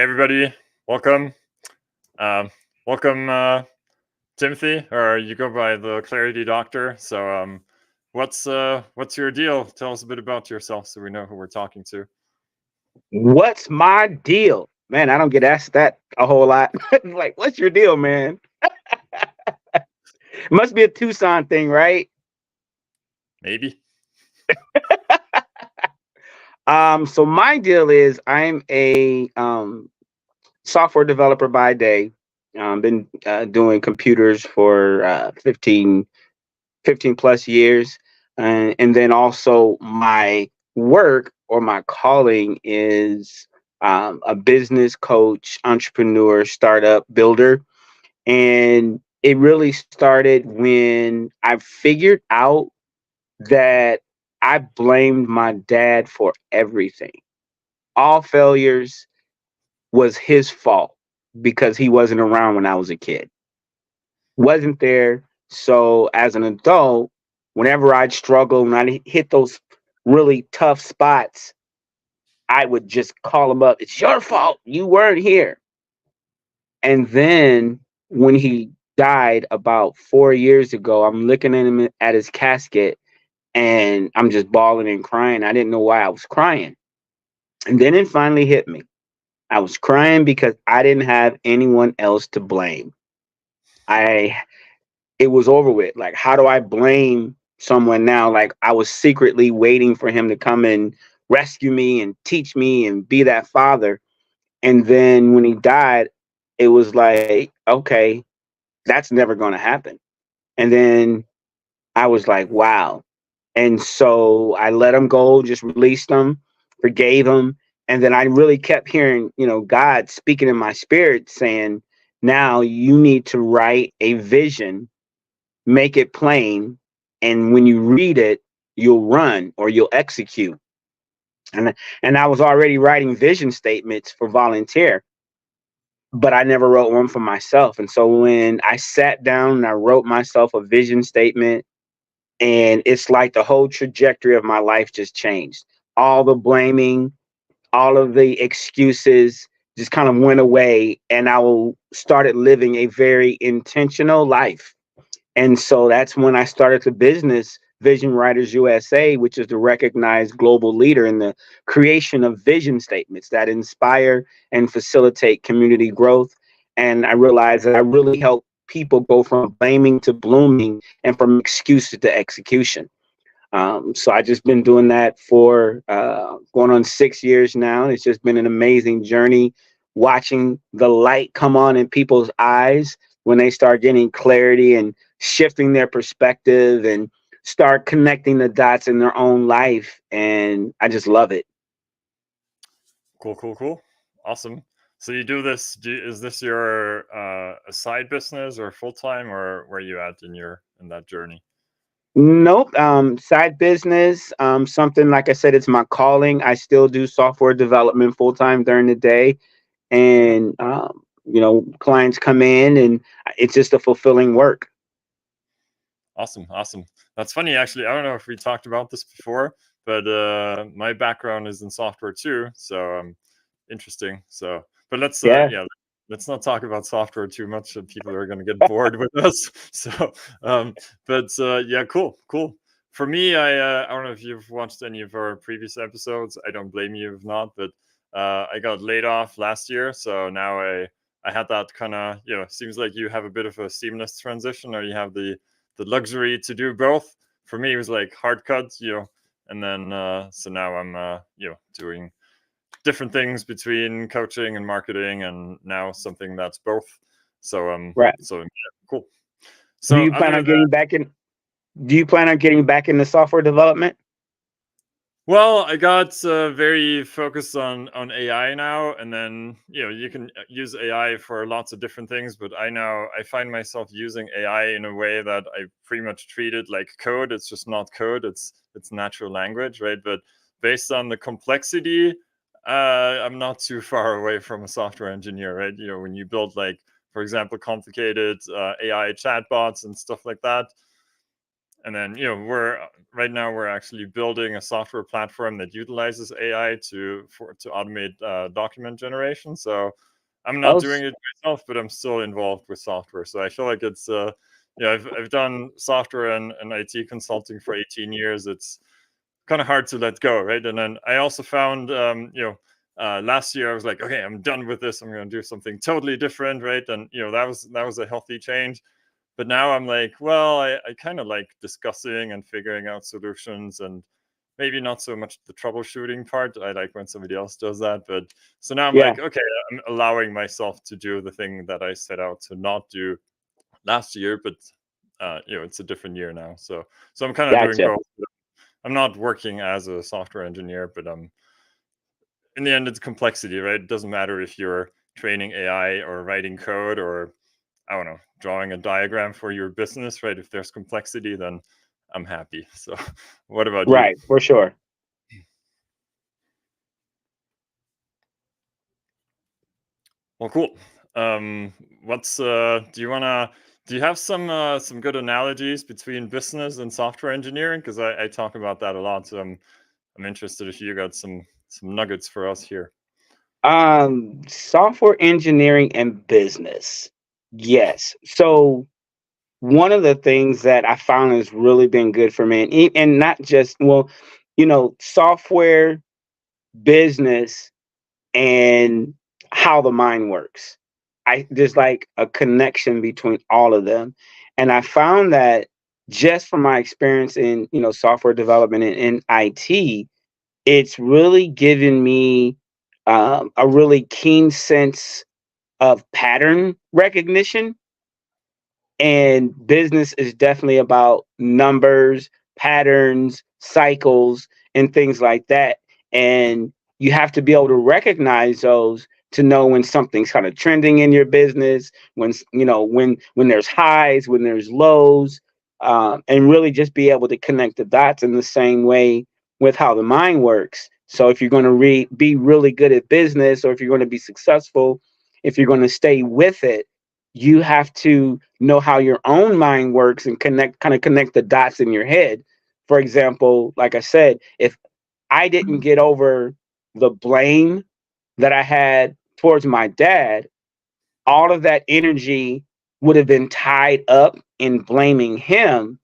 Hey everybody, welcome. Um, welcome, Timothy, or you go by the Clarity Doctor. So, what's your deal? Tell us a bit about yourself so we know who we're talking to. What's my deal? Man, I don't get asked that a whole lot. Like, what's your deal, man? Must be a Tucson thing, right? Maybe. So my deal is I'm a software developer by day. Been doing computers for 15 plus years. And then also my work or my calling is a business coach, entrepreneur, startup builder. And it really started when I figured out that I blamed my dad for everything. All failures was his fault because he wasn't around when I was a kid. Wasn't there. So as an adult, whenever I'd struggle and I'd hit those really tough spots, I would just call him up. It's your fault. You weren't here. And then when he died about 4 years ago, I'm looking at him at his casket and I'm just bawling and crying. I didn't know why I was crying. And then it finally hit me. I was crying because I didn't have anyone else to blame. I It was over with. Like, how do I blame someone now? Like, I was secretly waiting for him to come and rescue me and teach me and be that father. And then when he died, it was like, okay, that's never going to happen. And then I was like, wow. And so I let him go, just released him, forgave him. And then I really kept hearing, God speaking in my spirit saying, now you need to write a vision, make it plain. And when you read it, you'll run or you'll execute. And I was already writing vision statements for volunteer, but I never wrote one for myself. And so when I sat down and I wrote myself a vision statement, and it's like the whole trajectory of my life just changed. All the blaming, all of the excuses just kind of went away, and started living a very intentional life. And so that's when I started the business Vision Writers USA, which is the recognized global leader in the creation of vision statements that inspire and facilitate community growth. And I realized that I really help people go from blaming to blooming and from excuses to execution. So I just been doing that for going on 6 years now. It's just been an amazing journey watching the light come on in people's eyes when they start getting clarity and shifting their perspective and start connecting the dots in their own life. And I just love it. Cool, cool, cool. Awesome. So you do this. Is this your a side business or full time, or where are you at in that journey? Nope. Side business. Something like I said, it's my calling. I still do software development full time during the day, Yeah. and clients come in, and it's just a fulfilling work. Awesome, awesome. That's funny, actually. I don't know if we talked about this before, but my background is in software too, so interesting. So, but Yeah. let's not talk about software too much. People are going to get bored with us. So, um, yeah, cool, cool. For me, I don't know if you've watched any of our previous episodes. I don't blame you if not, but I got laid off last year, so now I had that kind of seems like you have a bit of a seamless transition, or you have the luxury to do both. For me, it was like hard cuts, and then so now I'm doing different things between coaching and marketing, and now something that's both. So Right. so yeah, cool. Do So you other plan on than that, getting back in? Do you plan on getting back into software development? well, I got very focused on AI now, and then you can use AI for lots of different things. But I find myself using AI in a way that I pretty much treat it like code. It's just not code. It's natural language, right? But based on the complexity, I'm not too far away from a software engineer, right? When you build, like, for example, complicated AI chatbots and stuff like that, and then we're right now we're actually building a software platform that utilizes AI to automate document generation. So I'm not Oh, doing it myself, but I'm still involved with software. So I feel like it's I've done software and IT consulting for 18 years. It's kind of hard to let go, right? And then I also found last year I was like, okay, I'm done with this. I'm going to do something totally different, right? And that was a healthy change. But now I'm like, well, I kind of like discussing and figuring out solutions, and maybe not so much the troubleshooting part. I like when somebody else does that. But so now I'm yeah, like, okay, I'm allowing myself to do the thing that I set out to not do last year, but it's a different year now. So I'm kind of doing gotcha. both. I'm not working as a software engineer, but in the end, it's complexity, right? It doesn't matter if you're training AI or writing code or, I don't know, drawing a diagram for your business, right? If there's complexity, then I'm happy. So, what about you? Right, for sure. Well, cool. What's do you have some good analogies between business and software engineering? Because I talk about that a lot. So I'm interested if you got some nuggets for us here. Software engineering and business. Yes. So one of the things that I found has really been good for me, and not just, well, software, business, and how the mind works. There's like a connection between all of them, and I found that just from my experience in software development and in IT, it's really given me a really keen sense of pattern recognition, and business is definitely about numbers, patterns, cycles, and things like that. And you have to be able to recognize those to know when something's kind of trending in your business, when when there's highs, when there's lows, and really just be able to connect the dots in the same way with how the mind works. So if you're going to be really good at business, or if you're going to be successful, if you're going to stay with it, you have to know how your own mind works and connect the dots in your head. For example, like I said, if I didn't get over the blame that I had towards my dad, all of that energy would have been tied up in blaming him,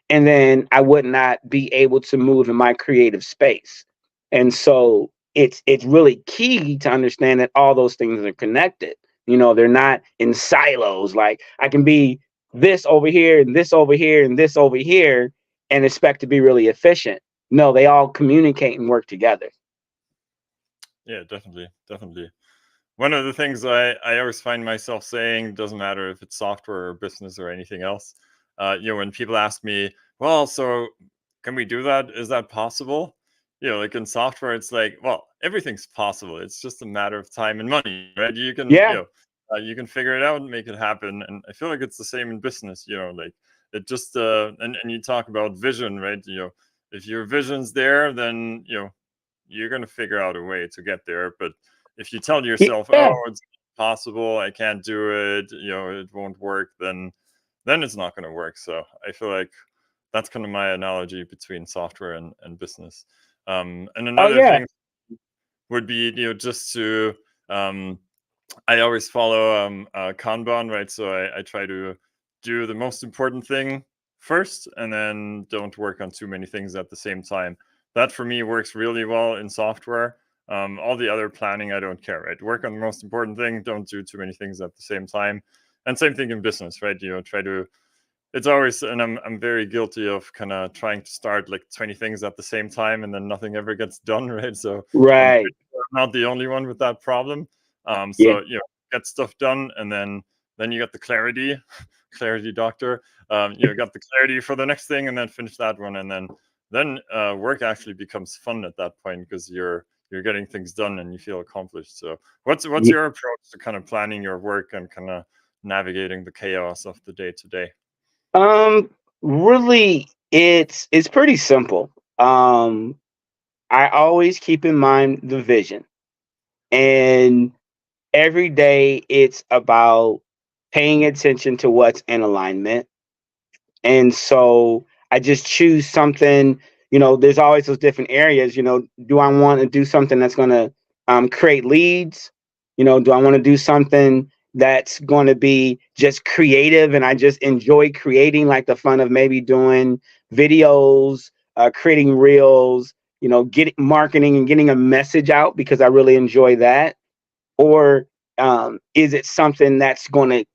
and then I would not be able to move in my creative space. And so it's really key to understand that all those things are connected. They're not in silos. Like I can be this over here and this over here and this over here and expect to be really efficient. No, they all communicate and work together. Yeah, definitely, definitely. One of the things I always find myself saying, doesn't matter if it's software or business or anything else, when people ask me, well, so can we do that? Is that possible? Like in software, it's like, well, everything's possible. It's just a matter of time and money, right? Yeah. You can figure it out and make it happen. And I feel like it's the same in business, like it just, and you talk about vision, right? If your vision's there, then, you're going to figure out a way to get there. But if you tell yourself, oh, Yeah. it's possible, I can't do it, it won't work, then it's not going to work. So I feel like that's kind of my analogy between software and business. And Oh another yeah. thing would be, just to, um, I always follow Kanban, right? So I try to do the most important thing first, and then don't work on too many things at the same time. That for me works really well in software. All the other planning, I don't care, right? Work on the most important thing, don't do too many things at the same time. And same thing in business, right? Try to, it's always, and I'm very guilty of kind of trying to start like 20 things at the same time, and then nothing ever gets done, right? So I'm Right. pretty sure I'm not the only one with that problem. Yeah. So get stuff done, and then you got the clarity, clarity doctor. Got the clarity for the next thing, and then finish that one, and then work actually becomes fun at that point because you're getting things done and you feel accomplished. So what's Yeah. your approach to kind of planning your work and kind of navigating the chaos of the day to day? Um, Really, it's pretty simple. I always keep in mind the vision, and every day it's about paying attention to what's in alignment. And so I just choose something. There's always those different areas. Do I want to do something that's going to create leads? Do I want to do something that's going to be just creative and I just enjoy creating, like the fun of maybe doing videos, creating reels, getting marketing and getting a message out because I really enjoy that? Or is it something that's going to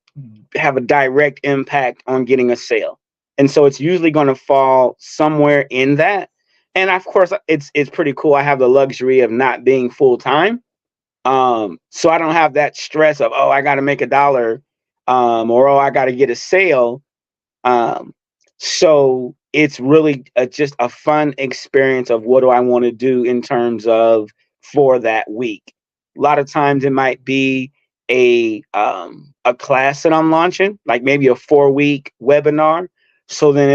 have a direct impact on getting a sale? And so it's usually going to fall somewhere in that. And of course, it's pretty cool. I have the luxury of not being full time, so I don't have that stress of, oh, I got to make $1, or oh, I got to get a sale. Um, so it's really just a fun experience of what do I want to do in terms of for that week. A lot of times it might be a class that I'm launching, like maybe a 4-week webinar. So then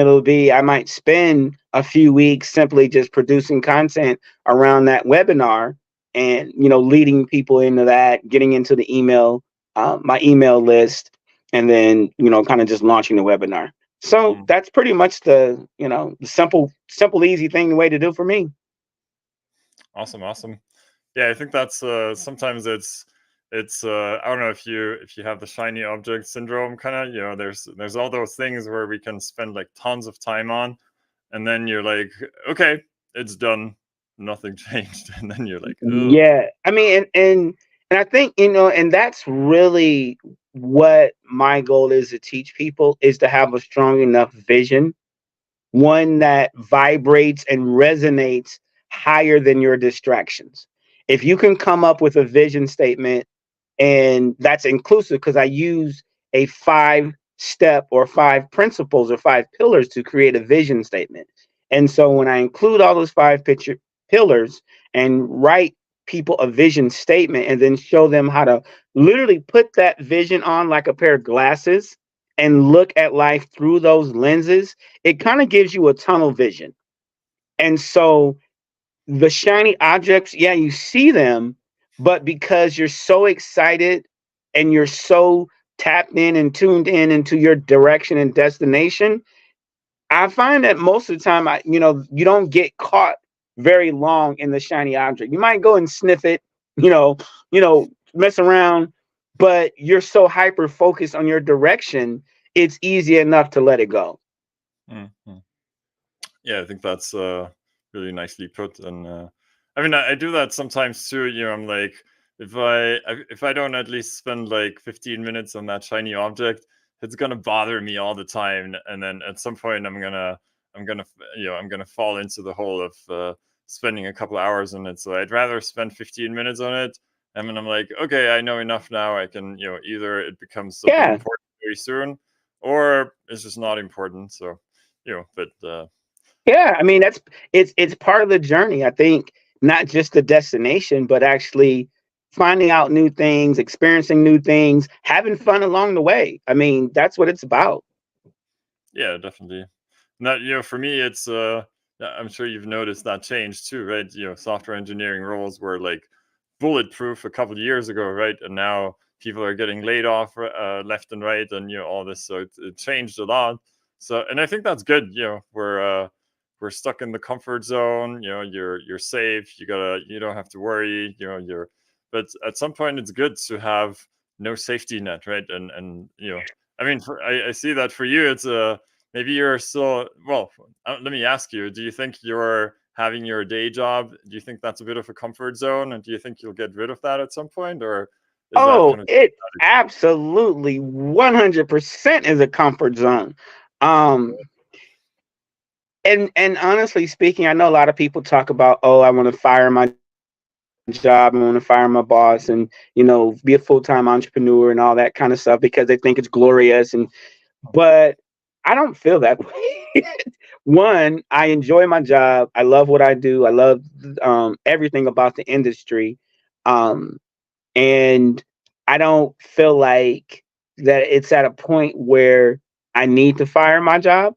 I might spend a few weeks simply just producing content around that webinar and leading people into that, getting into the my email list, and then kind of just launching the webinar. So that's pretty much the simple, easy thing, the way to do for me. Awesome. Yeah, I think that's sometimes it's I don't know if you have the shiny object syndrome kind of, there's all those things where we can spend like tons of time on, and then you're like, okay, it's done, nothing changed, and then you're like, oh. Yeah, I mean, and I think and that's really what my goal is to teach people, is to have a strong enough vision, one that vibrates and resonates higher than your distractions. If you can come up with a vision statement, and that's inclusive because I use a 5-step or 5 principles or 5 pillars to create a vision statement. And so when I include all those 5 pillars and write people a vision statement and then show them how to literally put that vision on like a pair of glasses and look at life through those lenses, it kind of gives you a tunnel vision. And so the shiny objects, yeah, you see them, but because you're so excited and you're so tapped in and tuned in into your direction and destination, I find that most of the time, you don't get caught very long in the shiny object. You might go and sniff it, mess around, but you're so hyper focused on your direction, it's easy enough to let it go. Mm-hmm. Yeah, I think that's really nicely put. And I mean, I do that sometimes too. I'm like, if I don't at least spend like 15 minutes on that shiny object, it's gonna bother me all the time. And then at some point, I'm gonna fall into the hole of spending a couple hours on it. So I'd rather spend 15 minutes on it. And then I'm like, okay, I know enough now. I can, either it becomes something Yeah. important very soon, or it's just not important. So, but Yeah, I mean it's part of the journey. I think not just the destination, but actually finding out new things, experiencing new things, having fun along the way. I mean, that's what it's about. yeah, definitely. And that, for me, it's I'm sure you've noticed that change too, right? Software engineering roles were like bulletproof a couple of years ago, right? And now people are getting laid off left and right, and all this. So it changed a lot. So, and I think that's good. We're stuck in the comfort zone. You're safe. You don't have to worry. But at some point, it's good to have no safety net, right? And I mean, I see that for you, it's maybe you're still, well, let me ask you, do you think you're having your day job, do you think that's a bit of a comfort zone? And do you think you'll get rid of that at some point? Or is that Oh, kind of, it absolutely 100% is a comfort zone. Um, and honestly speaking, I know a lot of people talk about, oh, I want to fire my job, I want to fire my boss, and be a full-time entrepreneur and all that kind of stuff because they think it's glorious. But I don't feel that way. One, I enjoy my job. I love what I do. I love everything about the industry. Um, and I don't feel like that it's at a point where I need to fire my job.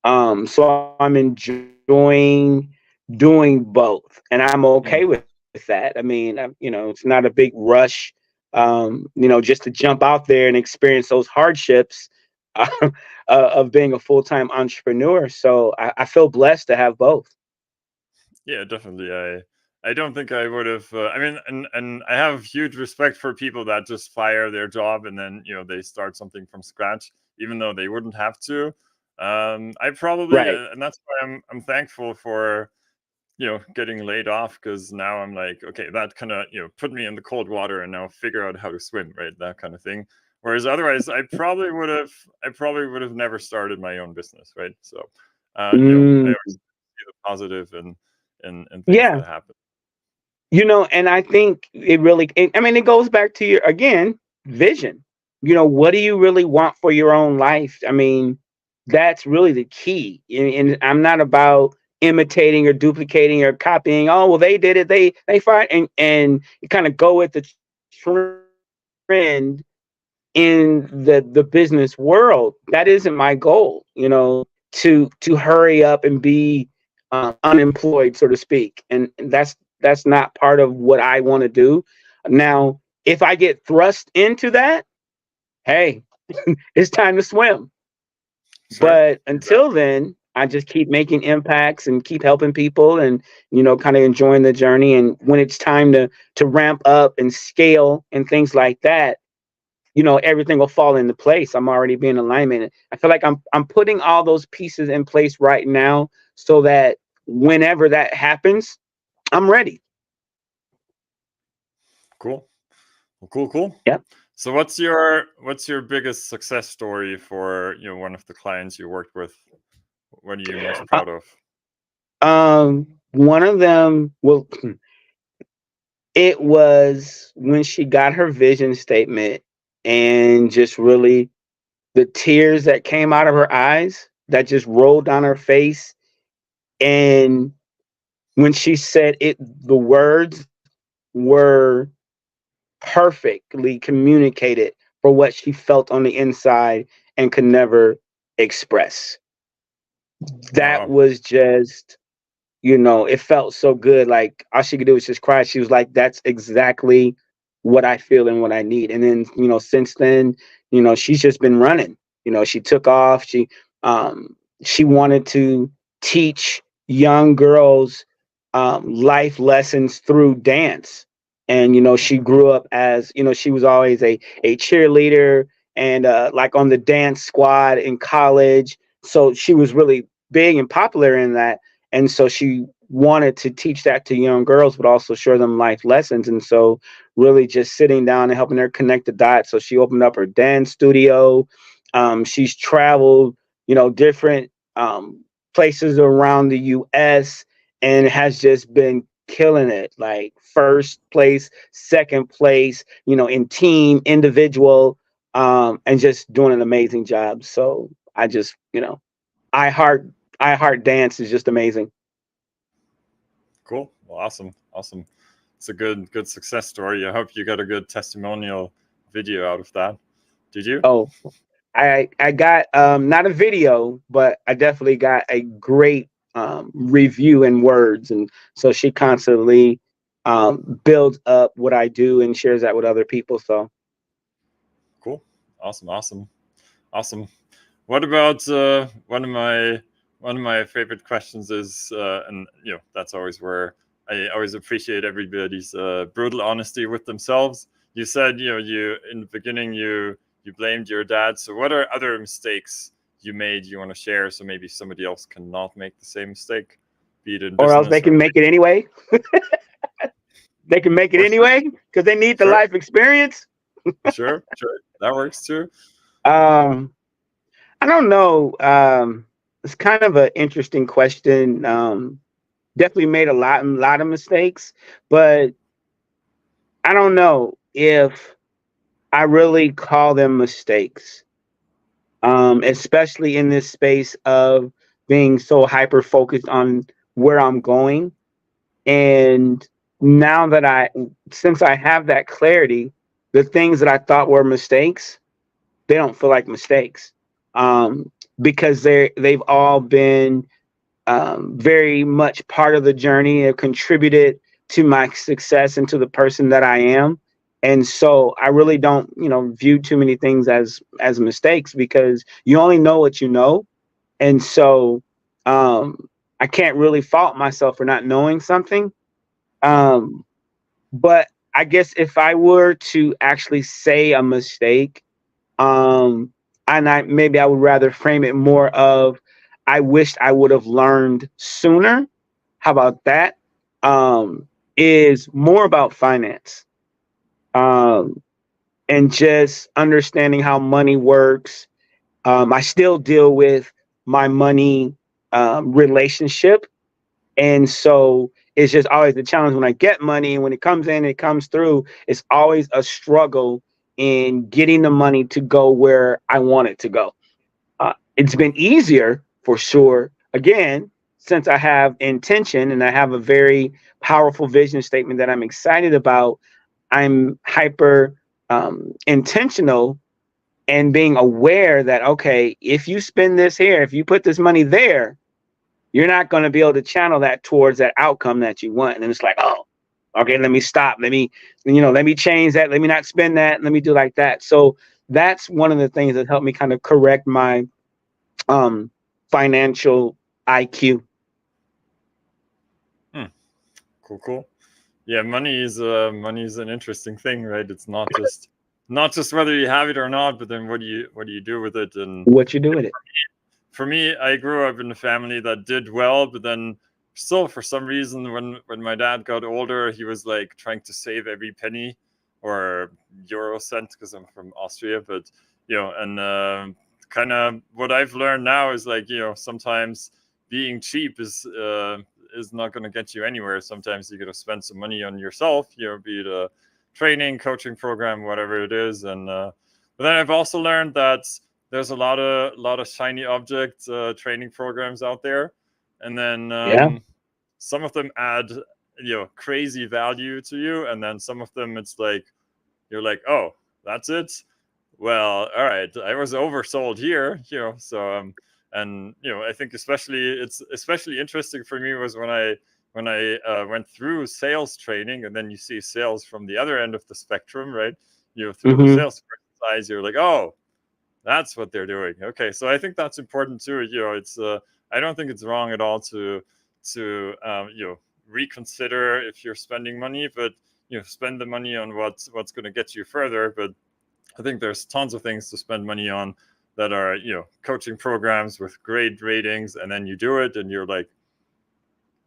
So I'm enjoying doing both, and I'm okay with that. I mean, it's not a big rush, just to jump out there and experience those hardships. of being a full-time entrepreneur. So I feel blessed to have both. Yeah, definitely. I don't think I would have. I mean, and I have huge respect for people that just fire their job and then they start something from scratch, even though they wouldn't have to. I probably, Right. and that's why I'm thankful for getting laid off, because now I'm like, okay, that kind of put me in the cold water and now figure out how to swim, right? That kind of thing. Whereas otherwise, I probably would have never started my own business, right? So, I Mm, always see the positive and things yeah. that happen. And I think I mean, it goes back to your, again, vision. What do you really want for your own life? I mean, that's really the key. And I'm not about imitating or duplicating or copying. Oh, well, they did it. They find, and you kind of go with the trend in the business world. That isn't my goal, to hurry up and be unemployed, so to speak. And that's not part of what I want to do. Now, if I get thrust into that, hey, it's time to swim. Sure, But until exactly. then, I just keep making impacts and keep helping people, and kind of enjoying the journey. And when it's time to ramp up and scale and things like that, everything will fall into place. I'm already being in alignment. I feel like I'm putting all those pieces in place right now so that whenever that happens, I'm ready. Cool. Well, cool. Yep. So what's your biggest success story for one of the clients you worked with? What are you most Uh, proud of? one of them, well, it was when she got her vision statement, and just really the tears that came out of her eyes that just rolled down her face. And when she said it, the words were perfectly communicated for what she felt on the inside and could never express. That Wow. was just, it felt so good. Like, all she could do was just cry. She was like, that's exactly what I feel and what I need. And then, since then, she's just been running. She took off. She wanted to teach young girls life lessons through dance. And, she grew up as, she was always a cheerleader, and like on the dance squad in college. So she was really big and popular in that. And so she wanted to teach that to young girls, but also show them life lessons. And so really just sitting down and helping her connect the dots. So she opened up her dance studio. She's traveled, different places around the US, and has just been killing it, like first place, second place, in team, individual, and just doing an amazing job. So I just, I heart I heart dance is just amazing. Cool. Well, awesome. It's a good success story. I hope you got a good testimonial video out of that. Did you? Oh, I got not a video, but I definitely got a great review in words, and so she constantly builds up what I do and shares that with other people. So, Cool. Awesome. What about one of my favorite questions is, and that's always where I always appreciate everybody's brutal honesty with themselves. You said you in the beginning you blamed your dad. So what are other mistakes you made you want to share, so maybe somebody else cannot make the same mistake, be it in or else they business or can make it anyway. They can make it for sure, anyway because they need the sure, life experience. sure, that works too. Um, I don't know. It's kind of an interesting question. Definitely made a lot of mistakes, but I don't know if I really call them mistakes. Especially in this space of being so hyper focused on where I'm going. And now that since I have that clarity, the things that I thought were mistakes, they don't feel like mistakes, because they've all been very much part of the journey, have contributed to my success and to the person that I am. And so I really don't, view too many things as mistakes, because you only know what you know. And so um, I can't really fault myself for not knowing something. Hmm. Um, but I guess if I were to actually say a mistake, um, and I would rather frame it more of, I wished I would have learned sooner. How about that? Is more about finance. Um, and just understanding how money works. I still deal with my money relationship. And so it's just always the challenge when I get money, and when it comes in, it comes through. It's always a struggle in getting the money to go where I want it to go. It's been easier for sure. Again, since I have intention and I have a very powerful vision statement that I'm excited about, I'm hyper intentional and being aware that, okay, if you spend this here, if you put this money there, you're not going to be able to channel that towards that outcome that you want. And it's like, oh, okay, let me stop. Let me change that. Let me not spend that. Let me do like that. So that's one of the things that helped me kind of correct my um, financial IQ. Hmm. Cool, cool. Yeah, money is an interesting thing, right? It's not just whether you have it or not, but then what do you do with it? And What you do with it? for me, I grew up in a family that did well, but then still for some reason when my dad got older, he was like trying to save every penny or euro cent because I'm from Austria, but and kind of what I've learned now is like sometimes being cheap is not going to get you anywhere. Sometimes you got to spend some money on yourself, be it a training, coaching program, whatever it is, and but then I've also learned that there's a lot of shiny object training programs out there, and then Yeah. some of them add crazy value to you, and then some of them it's like you're like, oh, that's it. Well, all right, I was oversold here, so and I think it's especially interesting for me was when I went through sales training, and then you see sales from the other end of the spectrum, right? Through the Mm-hmm. sales eyes, you're like, oh, that's what they're doing. Okay, so I think that's important too. It's I don't think it's wrong at all to reconsider if you're spending money, but spend the money on what's going to get you further. But I think there's tons of things to spend money on that are coaching programs with great ratings, and then you do it, and you're like,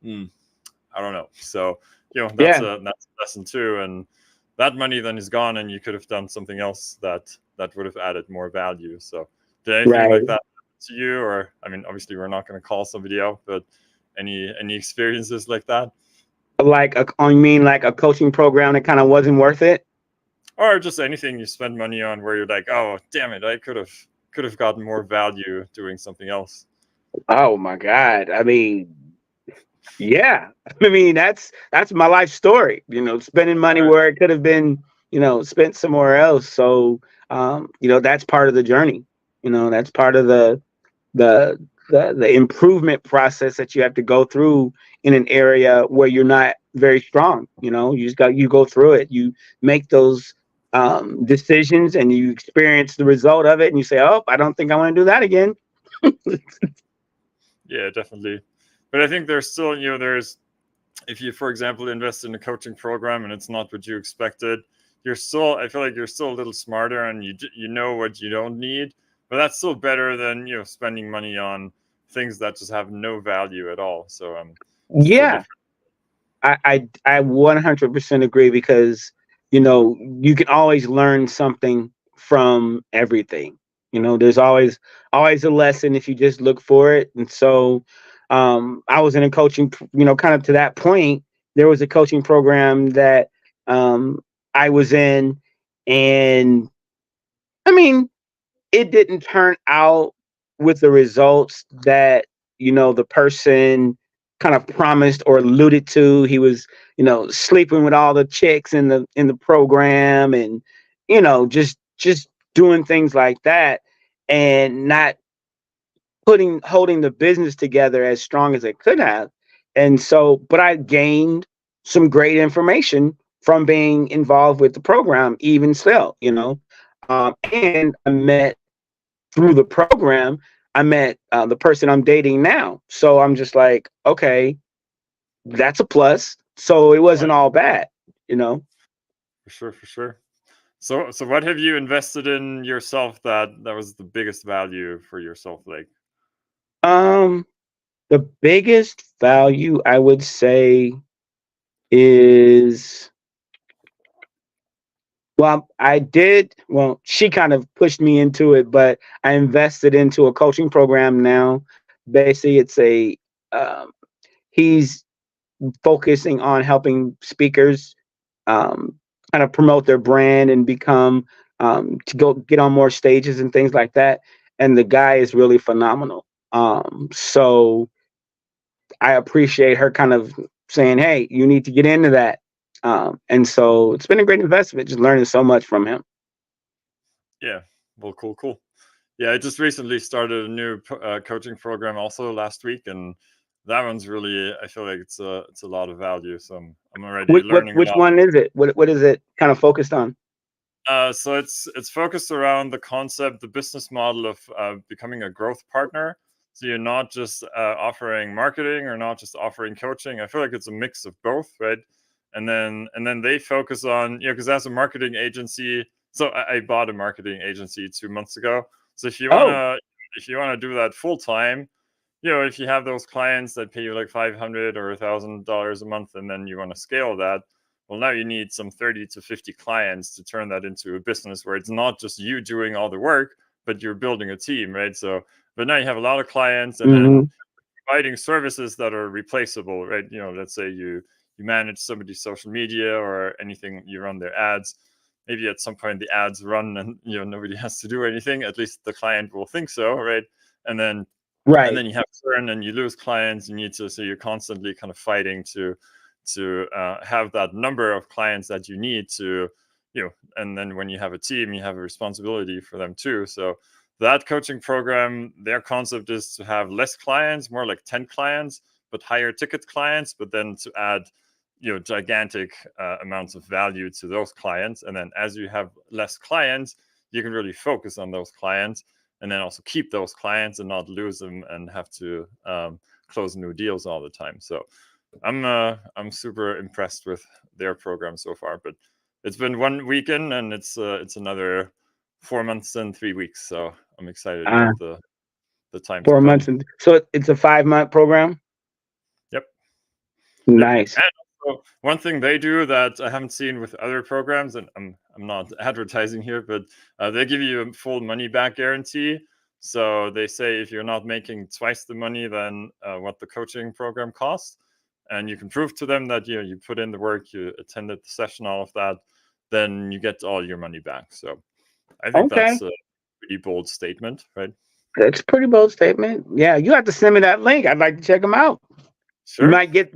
hmm, I don't know. So Yeah. that's a lesson too, and that money then is gone, and you could have done something else that would have added more value. So did anything Right. like that happen to you, or I mean, obviously we're not going to call somebody out, but any experiences like that, I mean, like a coaching program that kind of wasn't worth it. or just anything you spend money on where you're like, oh damn it, I could have gotten more value doing something else. Oh my God. I mean, yeah. I mean, that's my life story. Spending money All right. where it could have been, spent somewhere else. So, that's part of the journey. That's part of the the improvement process that you have to go through in an area where you're not very strong. You go through it. You make those decisions, and you experience the result of it, and you say, "Oh, I don't think I want to do that again." Yeah, definitely. But I think there's still there's if you, for example, invest in a coaching program and it's not what you expected, I feel like you're still a little smarter, and you know what you don't need. But that's still better than spending money on things that just have no value at all. So it's still Yeah, different. I 100% agree, because you can always learn something from everything. There's always a lesson if you just look for it. And so I was in a coaching, kind of to that point. There was a coaching program that um, I was in, and I mean, it didn't turn out with the results that the person kind of promised or alluded to. He was sleeping with all the chicks in the program, and just doing things like that, and not holding the business together as strong as it could have. And so, but I gained some great information from being involved with the program, even still, and I met through the program, I met the person I'm dating now. So I'm just like, okay, that's a plus. So it wasn't Right. all bad, you know. For sure, for sure. So what have you invested in yourself that was the biggest value for yourself? Like, Um, the biggest value I would say is, well, she kind of pushed me into it, but I invested into a coaching program now. Basically, um, he's focusing on helping speakers um, kind of promote their brand and become to go get on more stages and things like that. And the guy is really phenomenal. So I appreciate her kind of saying, "Hey, you need to get into that." And so it's been a great investment, just learning so much from him. yeah, well, cool, cool. Yeah, I just recently started a new coaching program also last week, and that one's really, I feel like it's a lot of value. So I'm already learning a Which lot. one is it? What is it kind of focused on? So it's focused around the concept, the business model of becoming a growth partner. So you're not just offering marketing or not just offering coaching. I feel like it's a mix of both, right? And then they focus on, because as a marketing agency, so I bought a marketing agency 2 months ago. So Oh, if you wanna do that full time, if you have those clients that pay you like $500 or $1,000 a month, and then you want to scale that, well, now you need some 30 to 50 clients to turn that into a business where it's not just you doing all the work, but you're building a team, right? So, but now you have a lot of clients, and then hmm, providing services that are replaceable, right? Let's say you manage somebody's social media or anything, you run their ads. Maybe at some point the ads run and nobody has to do anything. At least the client will think so, right? And then and right. then you have churn and you lose clients. So you're constantly kind of fighting to have that number of clients that you need to and then when you have a team, you have a responsibility for them too. So that coaching program, their concept is to have less clients, more like 10 clients, but higher ticket clients, but then to add gigantic amounts of value to those clients. And then as you have less clients, you can really focus on those clients, and then also keep those clients and not lose them and have to close new deals all the time. So I'm super impressed with their program so far. But it's been one weekend, and it's another 4 months and 3 weeks. So I'm excited Uh, about the time to 4 months, come. and so it's a 5-month program. Yep. Yep. Nice. And also, one thing they do that I haven't seen with other programs, and I'm not advertising here, but they give you a full money back guarantee. So they say if you're not making twice the money than what the coaching program costs, and you can prove to them that you put in the work, you attended the session, all of that, then you get all your money back. So I think Okay, that's a pretty bold statement, right? that's a pretty bold statement. Yeah, you have to send me that link. I'd like to check them out. You Sure, might get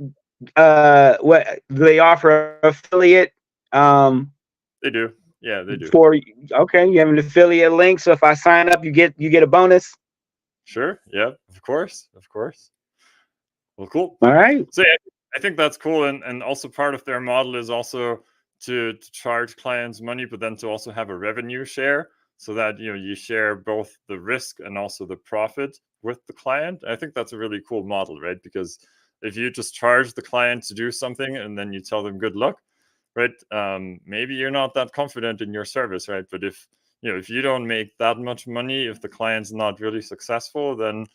what they offer affiliate they do. Yeah, they do. for okay, you have an affiliate link. So if I sign up, you get a bonus. Sure. Yeah, of course, of course. Well, cool. All right. So yeah, I think that's cool, and also part of their model is also to charge clients money, but then to also have a revenue share, so that you share both the risk and also the profit with the client. I think that's a really cool model, right? Because if you just charge the client to do something and then you tell them good luck, right? Maybe you're not that confident in your service, right? But if you don't make that much money, if the client's not really successful, then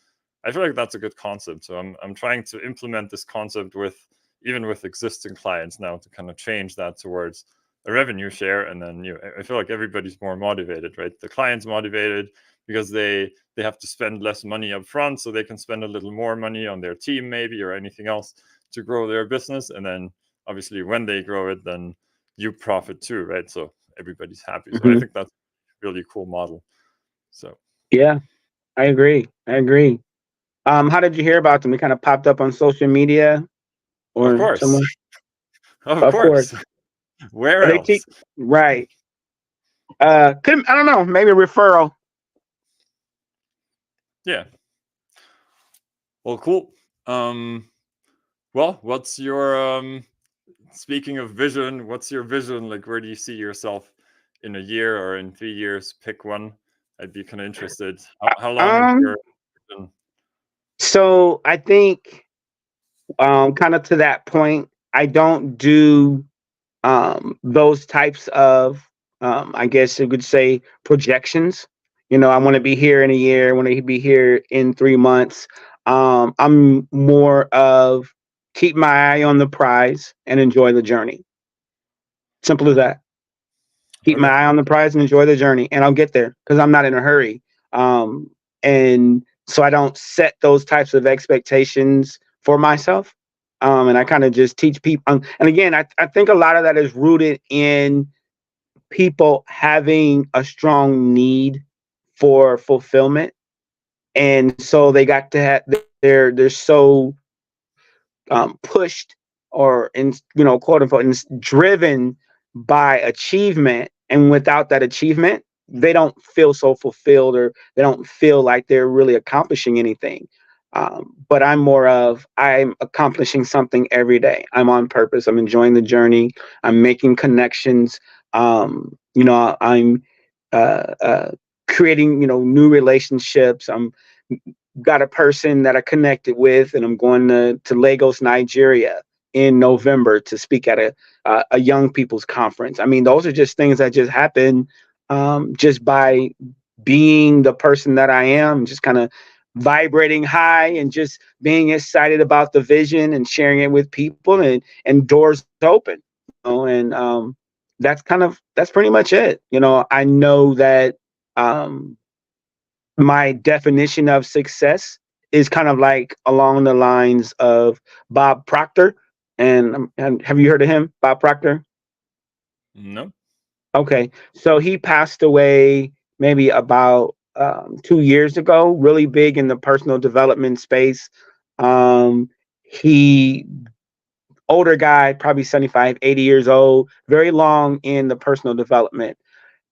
I feel like that's a good concept. So I'm trying to implement this concept with even with existing clients now to kind of change that towards a revenue share, and then I feel like everybody's more motivated, right? The client's motivated because they have to spend less money up front, so they can spend a little more money on their team maybe or anything else to grow their business, and then obviously when they grow it, then you profit too, right? So everybody's happy. So I Hmm. think that's a really cool model. So Yeah, I agree. I agree. How did you hear about them? It kind of popped up on social media of or course, someone. of Of course. course. Where Are they else? teach? Right. I don't know. Maybe referral. Yeah. Well, cool. Well, what's your speaking of vision, what's your vision? Like, where do you see yourself in a year or in 3 years? Pick one. I'd be kind of interested. How long is Um, your vision? so I think kind of to that point, I don't do those types of, I guess you could say, projections. I want to be here in a year, I want to be here in 3 months. I'm more of keep my eye on the prize and enjoy the journey. Simple as that. Keep my Okay. eye on the prize and enjoy the journey, and I'll get there because I'm not in a hurry. Um, and so I don't set those types of expectations for myself. And I kind of just teach people. And again, I think a lot of that is rooted in people having a strong need for fulfillment, and so they got to have they're so pushed or in quote unquote driven by achievement, and without that achievement they don't feel so fulfilled, or they don't feel like they're really accomplishing anything. But I'm more of, I'm accomplishing something every day, I'm on purpose, I'm enjoying the journey, I'm making connections. I'm creating new relationships. I'm got a person that I connected with, and I'm going to Lagos, Nigeria in November to speak at a young people's conference. I mean, those are just things that just happen just by being the person that I am, just kind of vibrating high and just being excited about the vision and sharing it with people, and doors open. And that's pretty much it. I know that my definition of success is kind of like along the lines of Bob Proctor. And have you heard of him, Bob Proctor? No. Okay, so he passed away maybe about 2 years ago. Really big in the personal development space. He older guy, probably 75, 80 years old, very long in the personal development.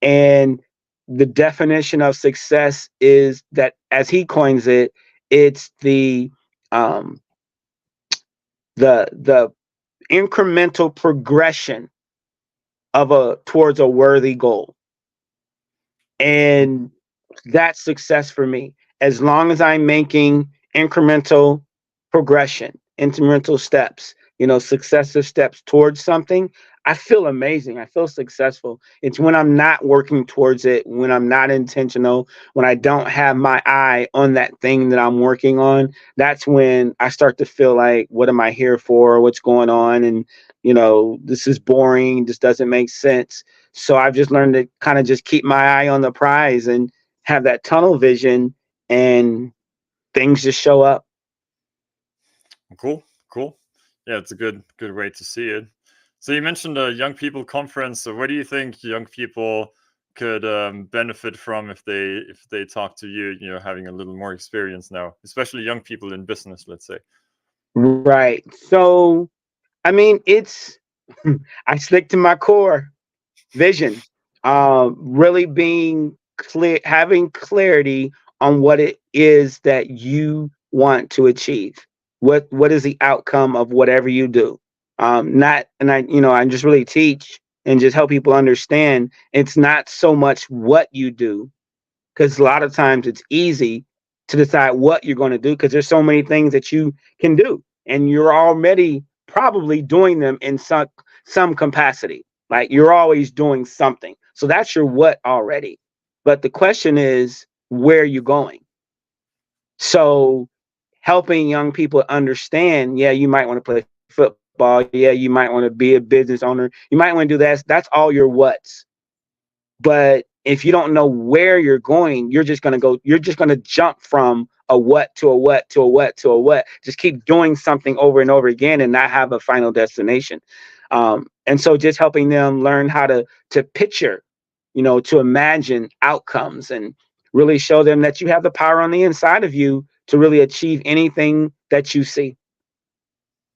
And the definition of success is that, as he coins it, it's um, the incremental progression of a towards a worthy goal. And that's success for me. As long as I'm making incremental progression, incremental steps, successive steps towards something, I feel amazing. I feel successful. It's when I'm not working towards it, when I'm not intentional, when I don't have my eye on that thing that I'm working on, that's when I start to feel like, what am I here for? What's going on? And, this is boring. This doesn't make sense. So I've just learned to kind of just keep my eye on the prize and have that tunnel vision, and things just show up. Cool. Cool. Yeah, it's a good way to see it. So you mentioned a young people conference. So what do you think young people could benefit from if they talk to you? Having a little more experience now, especially young people in business, let's say. Right. So, I mean, I stick to my core vision. Really being clear, having clarity on what it is that you want to achieve. What is the outcome of whatever you do? Not, and I just really teach and just help people understand. It's not so much what you do, because a lot of times it's easy to decide what you're going to do because there's so many things that you can do, and you're already probably doing them in some capacity. Like, you're always doing something, so that's your what already. But the question is, where are you going? So helping young people understand, yeah, you might want to play football, yeah, you might want to be a business owner, you might want to do that. That's all your what's. But if you don't know where you're going, you're just going to jump from a what to a what to a what to a what. Just keep doing something over and over again and not have a final destination. And so just helping them learn how to picture, to imagine outcomes, and really show them that you have the power on the inside of you to really achieve anything that you see.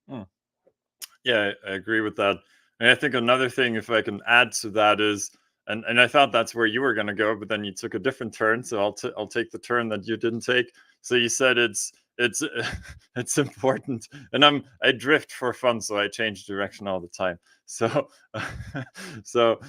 Hmm. Yeah, I agree with that. And I think another thing, if I can add to that, is, and I thought that's where you were going to go, but then you took a different turn. So I'll take the turn that you didn't take. So you said it's it's it's important, and I drift for fun, so I change direction all the time. So so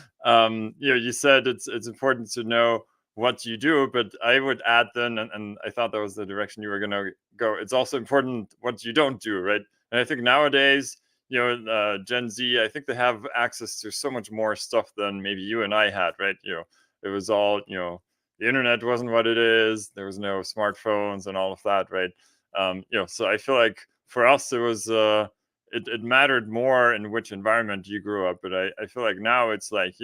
you said it's important to know what you do, but I would add then, and I thought that was the direction you were going to go, it's also important what you don't do, right? And I think nowadays, Gen Z, I think they have access to so much more stuff than maybe you and I had, right? It was all, the internet wasn't what it is. There was no smartphones and all of that, right? So I feel like for us, it was, it mattered more in which environment you grew up. But I feel like now it's like,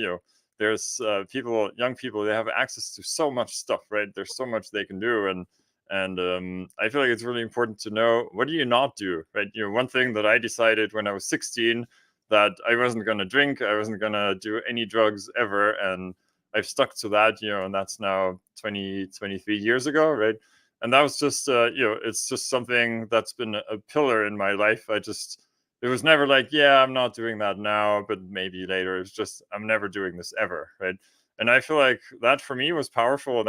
there's young people, they have access to so much stuff, right? There's so much they can do. And I feel like it's really important to know, what do you not do, right? One thing that I decided when I was 16, that I wasn't going to drink, I wasn't going to do any drugs ever. And I've stuck to that, and that's now 23 years ago, right? And that was just, it's just something that's been a pillar in my life. It was never like, yeah, I'm not doing that now, but maybe later. It's just, I'm never doing this ever, right? And I feel like that for me was powerful.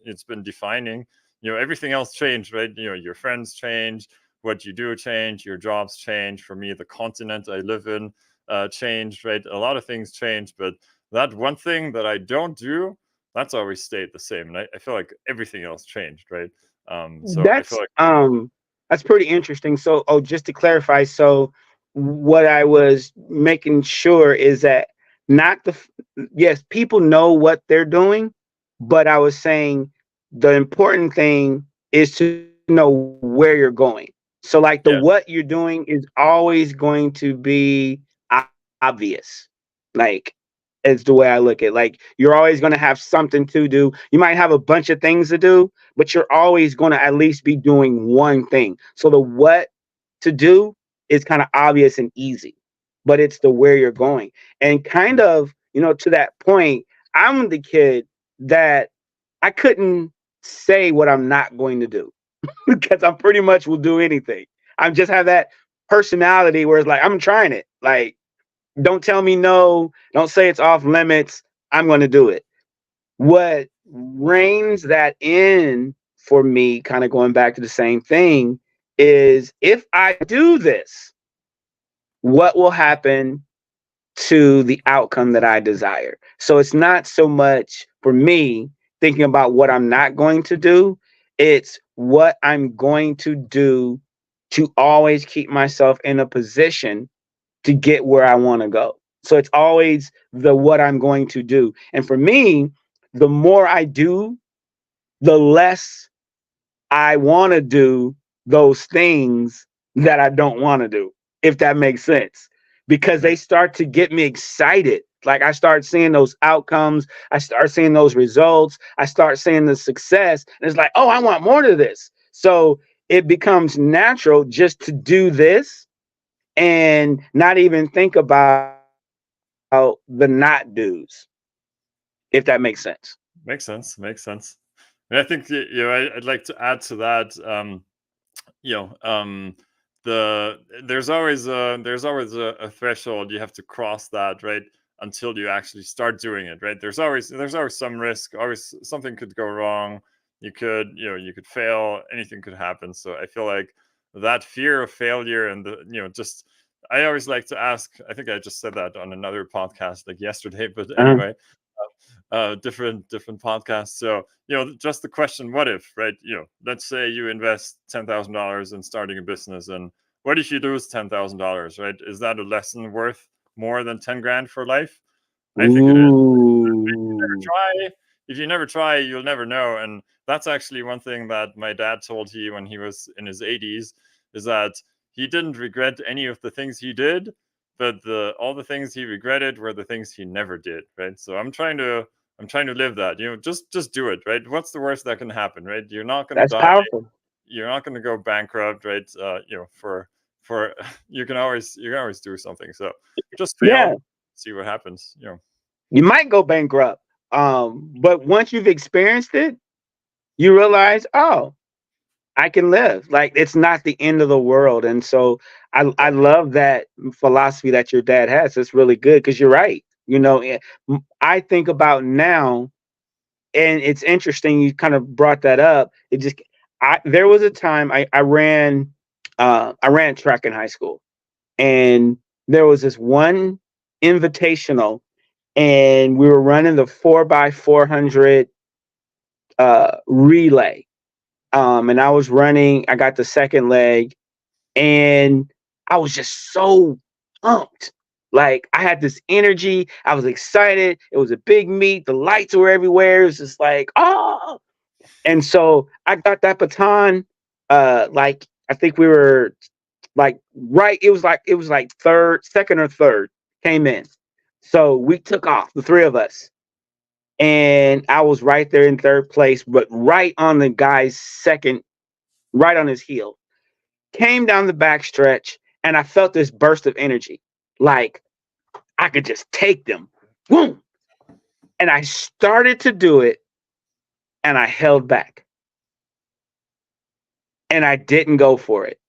It's been defining. Everything else changed, right? Your friends change, what you do change, your jobs change. For me, the continent I live in changed, right? A lot of things changed, but that one thing that I don't do, that's always stayed the same. And I feel like everything else changed, right? So I feel That's like, that's pretty interesting. So, oh, just to clarify, so what I was making sure is that not yes, people know what they're doing, but I was saying the important thing is to know where you're going. So, like the yeah, what you're doing is always going to be obvious. Like, is the way I look at it. Like, you're always going to have something to do. You might have a bunch of things to do, but you're always going to at least be doing one thing. So the what to do is kind of obvious and easy, but it's the where you're going. And kind of, to that point, I'm the kid that I couldn't say what I'm not going to do because I pretty much will do anything. I just have that personality where it's like, I'm trying it. Like, don't tell me no. Don't say it's off limits. I'm going to do it. What reins that in for me, kind of going back to the same thing, is if I do this, what will happen to the outcome that I desire? So it's not so much for me thinking about what I'm not going to do, it's what I'm going to do to always keep myself in a position to get where I want to go. So it's always the what I'm going to do. And for me, the more I do, the less I want to do those things that I don't want to do, if that makes sense. Because they start to get me excited. Like I start seeing those outcomes, I start seeing those results, I start seeing the success. And it's like, oh, I want more of this. So it becomes natural just to do this and not even think about the not do's, if that makes sense. makes sense, makes sense. And I think, I'd like to add to that. You know, the there's always a threshold you have to cross, that, right? Until you actually start doing it, right? There's always some risk. Always something could go wrong. You could fail. Anything could happen. So I feel like that fear of failure, and just, I always like to ask. I think I just said that on another podcast like yesterday, but Uh, anyway, different podcasts. So, just the question, what if, right? Let's say you invest $10,000 in starting a business, and what if you lose $10,000, right? Is that a lesson worth more than 10 grand for life? I think it is. ooh. Try. If you never try, you'll never know. And that's actually one thing that my dad told me when he was in his 80s, is that he didn't regret any of the things he did, but all the things he regretted were the things he never did, right? So I'm trying to live that. Just do it, right? What's the worst that can happen, right? You're not going to That's die. powerful. You're not going to go bankrupt, right? For you can always do something. So just Yeah, fail, see what happens. you might go bankrupt. But once you've experienced it, you realize, oh, I can live. Like it's not the end of the world. And so I Yeah. love that philosophy that your dad has. It's really good because you're right. I think about now, and it's interesting you kind of brought that up. there was a time I ran track in high school, and there was this one invitational, and we were running the 4x400 relay. And I was running. I got the second leg, and I was just so pumped. Like I had this energy. I was excited. It was a big meet. The lights were everywhere. It was just like, oh. And so I got that baton. Like I think we were like right. It was like third, second or third came in. So we took off, the three of us, and I was right there in third place, but right on the guy's second, right on his heel. Came down the backstretch, and I felt this burst of energy, like I could just take them. Boom! And I started to do it, and I held back, and I didn't go for it.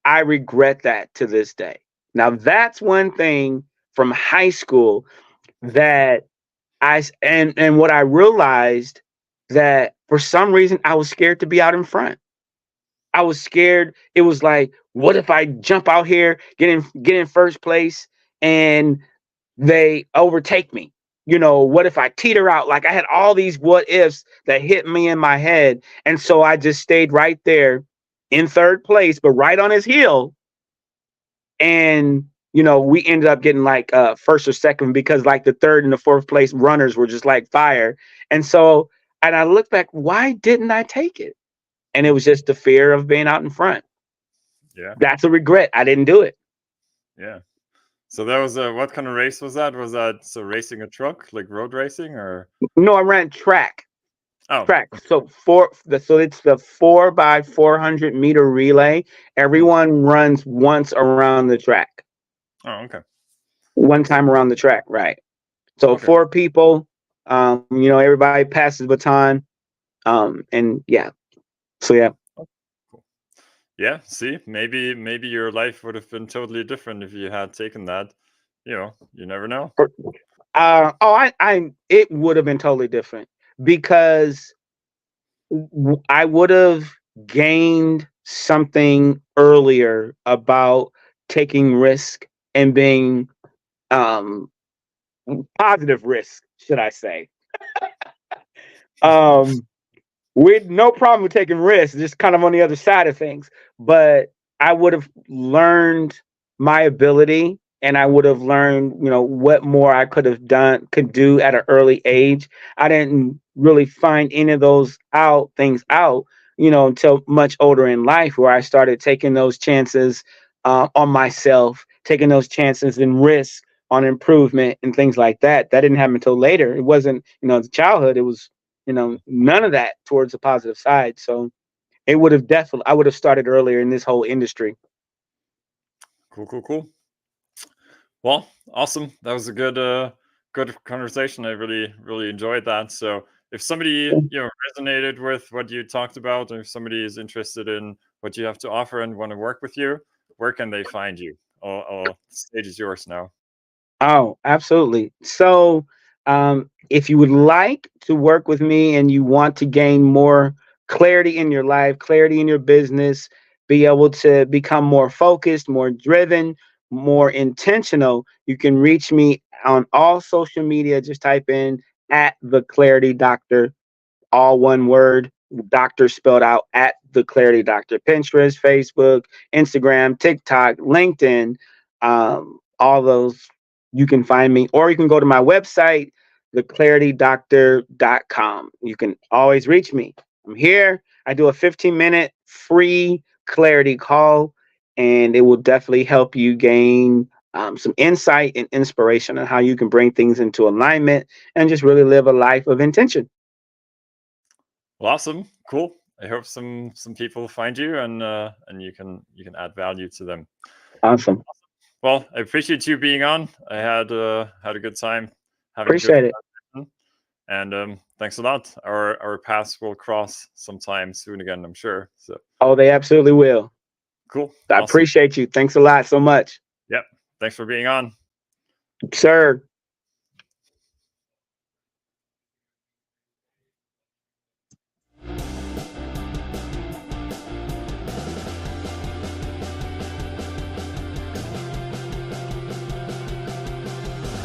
I regret that to this day. Now that's one thing from high school that and what I realized, that for some reason I was scared to be out in front. I was scared. It was like, what if I jump out here, get in first place, and they overtake me? What if I teeter out? Like I had all these what ifs that hit me in my head. And so I just stayed right there in third place, but right on his heel. And we ended up getting like first or second, because like the third and the fourth place runners were just like fire. And so, and I look back, why didn't I take it? And it was just the fear of being out in front. Yeah. That's a regret. I didn't do it. Yeah. So that was what kind of race was that? Was that so racing a truck, like road racing, or? No, I ran track. Oh, Track. So it's the 4x400 meter relay. Everyone runs once around the track. oh, okay. One Cool. time around the track, right? So Okay. 4 people. Everybody passes baton. And yeah. So yeah. Oh, cool. Yeah. See, maybe your life would have been totally different if you had taken that. You never know. It would have been totally different, because I would have gained something earlier about taking risk and being um positive risk, should I say. Um with no problem with taking risks, just kind of on the other side of things. But I would have learned my ability, and I would have learned, what more I could do at an early age. I didn't really find any of those things out, until much older in life, where I started taking those chances on myself, taking those chances and risk on improvement and things like that. That didn't happen until later. It wasn't, the childhood. It was none of that towards the positive side. So I would have started earlier in this whole industry. Cool. Cool. Cool. Well, awesome. That was a good conversation. I really enjoyed that. So if somebody resonated with what you talked about, or if somebody is interested in what you have to offer and want to work with you, where can they find you? The stage is yours now. Oh, absolutely. So, if you would like to work with me and you want to gain more clarity in your life, clarity in your business, be able to become more focused, more driven, more intentional, you can reach me on all social media. Just type in at the Clarity Doctor, all one word, doctor spelled out, at the Clarity Doctor. Pinterest, Facebook, Instagram, TikTok, LinkedIn, all those, you can find me. Or you can go to my website, theclaritydoctor.com. You can always reach me. I'm here. I do a 15-minute free clarity call, and it will definitely help you gain some insight and inspiration on how you can bring things into alignment and just really live a life of intention. Well, awesome. Cool. I hope some people find you, and you can add value to them. Awesome. Well, I appreciate you being on. I had a good time having a good Appreciate it. conversation, and thanks a lot. Our paths will cross sometime soon again, I'm sure. So Oh, they absolutely will. cool, I awesome. appreciate you. Thanks a lot so much. Yep. Thanks for being on. Sir.